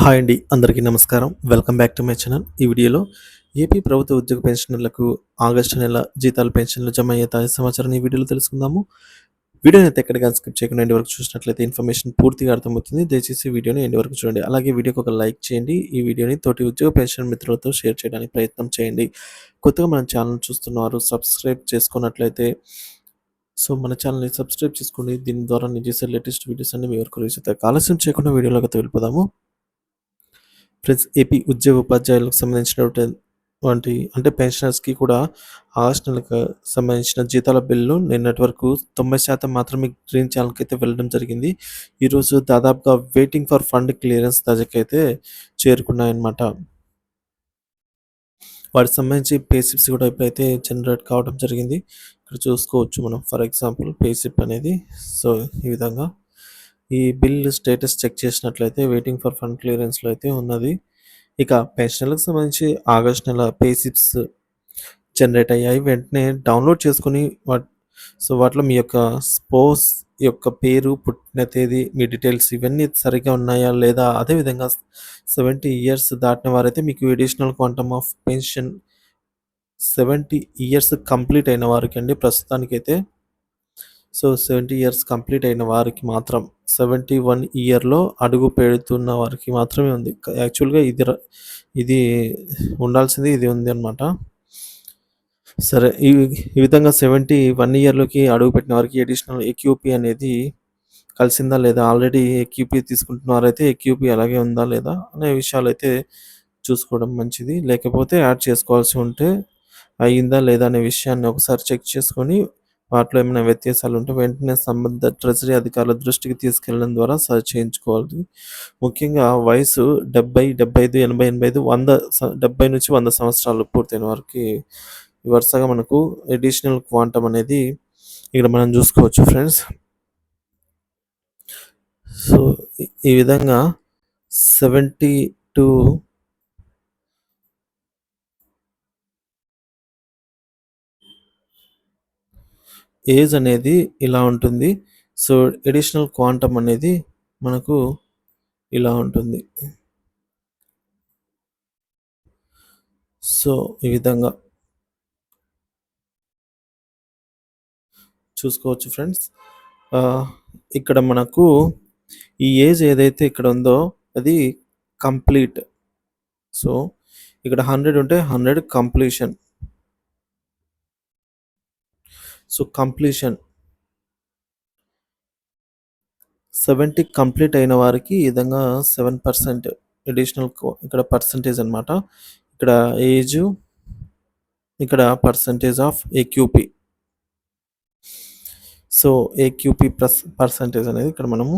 Hi అండి, అందరికీ నమస్కారం. Welcome back to my channel. ఈ వీడియోలో ఏపీ ప్రభుత్వ ఉద్యోగ పెన్షనర్లకు ఆగస్టు నెల జీతాలు పెన్షన్లు జమ అయ్యే తాజా సమాచారాన్ని ఈ వీడియోలో తెలుసుకుందాము. వీడియోని అయితే ఎక్కడికి స్కిప్ చేయకుండా ఎండ్ వరకు చూసినట్లయితే ఇన్ఫర్మేషన్ పూర్తిగా అర్థమవుతుంది. దయచేసి వీడియోని ఎండ్ వరకు చూడండి. అలాగే వీడియోకి ఒక లైక్ చేయండి. ఈ వీడియోని తోటి ఉద్యోగ పెన్షన్ మిత్రులతో షేర్ చేయడానికి ప్రయత్నం చేయండి. కొత్తగా మన ఛానల్ చూస్తున్నారు, సబ్స్క్రైబ్ చేసుకున్నట్లయితే మన ఛానల్ని సబ్స్క్రైబ్ చేసుకోండి. దీని ద్వారా నేను చేసే లేటెస్ట్ వీడియోస్ అన్ని మీ వరకు రీచ్ అవుతాయి. ఆలస్యం చేయకుండా వీడియోలోకి వెళ్ళిపోదాము. ఫ్రెండ్స్, ఏపీ ఉద్యోగ ఉపాధ్యాయులకు సంబంధించినటువంటి అంటే పెన్షనర్స్కి కూడా ఆగస్టు నెలకు సంబంధించిన జీతాల బిల్లు నిన్నటి వరకు 90% మాత్రమే గ్రీన్ ఛానల్కి అయితే వెళ్ళడం జరిగింది. ఈరోజు దాదాపుగా వెయిటింగ్ ఫర్ ఫండ్ క్లియరెన్స్ దశకైతే చేరుకున్నాయన్నమాట. వాటికి సంబంధించి పేసిప్స్ కూడా ఇప్పుడైతే జనరేట్ కావడం జరిగింది. ఇక్కడ చూసుకోవచ్చు మనం. ఫర్ ఎగ్జాంపుల్ పేసిప్ అనేది ఈ విధంగా ఈ బిల్ స్టేటస్ చెక్ చేసినట్లయితే వెయిటింగ్ ఫర్ ఫండ్ క్లియరెన్స్లో అయితే ఉన్నది. ఇక పెన్షన్లకు సంబంధించి ఆగస్ట్ నెల పేసిప్స్ జనరేట్ అయ్యాయి. వెంటనే డౌన్లోడ్ చేసుకుని వాటిలో మీ యొక్క స్పోస్ యొక్క పేరు, పుట్టిన తేదీ, మీ డీటెయిల్స్ ఇవన్నీ సరిగ్గా ఉన్నాయా లేదా, అదేవిధంగా 70 ఇయర్స్ దాటిన వారైతే మీకు additional quantum of pension 70 years complete అయిన వారికి అండి ప్రస్తుతానికైతే 70 ఇయర్స్ కంప్లీట్ అయిన వారికి మాత్రం 71 ఇయర్లో అడుగు పెడుతున్న వారికి మాత్రమే ఉంది. యాక్చువల్గా ఇది ఉండాల్సింది ఇది ఉంది అనమాట. సరే, ఈ విధంగా 71 ఇయర్లోకి అడుగు పెట్టిన వారికి ఎడిషనల్ ఎక్యూపీ అనేది కలిసిందా లేదా, ఆల్రెడీ ఎక్యూపీ తీసుకుంటున్నారైతే ఎక్యూపీ అలాగే ఉందా లేదా అనే విషయాలు అయితే చూసుకోవడం మంచిది. లేకపోతే యాడ్ చేసుకోవాల్సి ఉంటే అయ్యిందా లేదా అనే విషయాన్ని ఒకసారి చెక్ చేసుకొని వాటిలో ఏమైనా వ్యత్యాసాలు ఉంటే వెంటనే సంబంధిత ట్రెజరీ అధికారుల దృష్టికి తీసుకెళ్లడం ద్వారా సరి చేయించుకోవాలి. ముఖ్యంగా వయసు 70, 75, 80, 85, 100 70 నుంచి 100 సంవత్సరాలు పూర్తయిన వారికి వరుసగా మనకు ఎడిషనల్ క్వాంటమ్ అనేది ఇక్కడ మనం చూసుకోవచ్చు ఫ్రెండ్స్. ఈ విధంగా 72 ఏజ్ అనేది ఇలా ఉంటుంది. ఎడిషనల్ క్వాంటమ్ అనేది మనకు ఇలా ఉంటుంది. ఈ విధంగా చూసుకోవచ్చు ఫ్రెండ్స్. ఇక్కడ మనకు ఈ ఏజ్ ఏదైతే ఇక్కడ ఉందో అది కంప్లీట్. ఇక్కడ 100 ఉంటే 100 కంప్లీషన్. కంప్లీషన్ 70 కంప్లీట్ అయిన వారికి ఈ విధంగా 7% ఎడిషనల్ ఇక్కడ పర్సంటేజ్ అనమాట. ఇక్కడ ఏజ్, ఇక్కడ percentage of AQP. AQP plus percentage అనేది ఇక్కడ మనము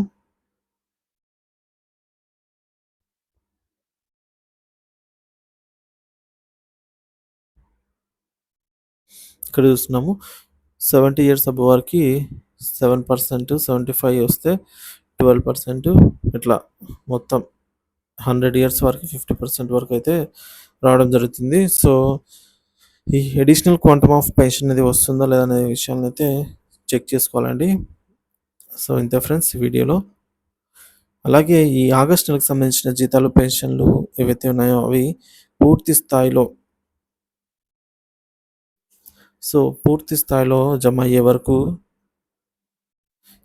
ఇక్కడ చూస్తున్నాము. 70 ఇయర్స్ అబవ్ వారికి 7%, 75 వస్తే 12%, ఇట్లా మొత్తం 100 ఇయర్స్ వరకు 50% వరకు అయితే రావడం జరుగుతుంది. ఈ ఎడిషనల్ క్వాంటమ్ ఆఫ్ పెన్షన్ అనేది వస్తుందా లేదా అనే విషయాన్ని అయితే చెక్ చేసుకోవాలండి. ఇంతే ఫ్రెండ్స్ వీడియోలో. అలాగే ఈ ఆగస్ట్ నెలకు సంబంధించిన జీతాలు, పెన్షన్లు ఏవైతే ఉన్నాయో అవి పూర్తి స్థాయిలో జమ అయ్యే వరకు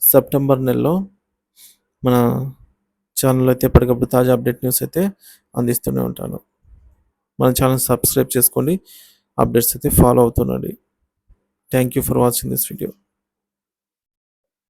సెప్టెంబర్ నెలలో మన ఛానల్ అయితే ఎప్పటికప్పుడు తాజా అప్డేట్ న్యూస్ అయితే అందిస్తూనే ఉంటాను. మన ఛానల్ సబ్స్క్రైబ్ చేసుకోండి, అప్డేట్స్ అయితే ఫాలో అవుతుండండి. Thank you for watching this video.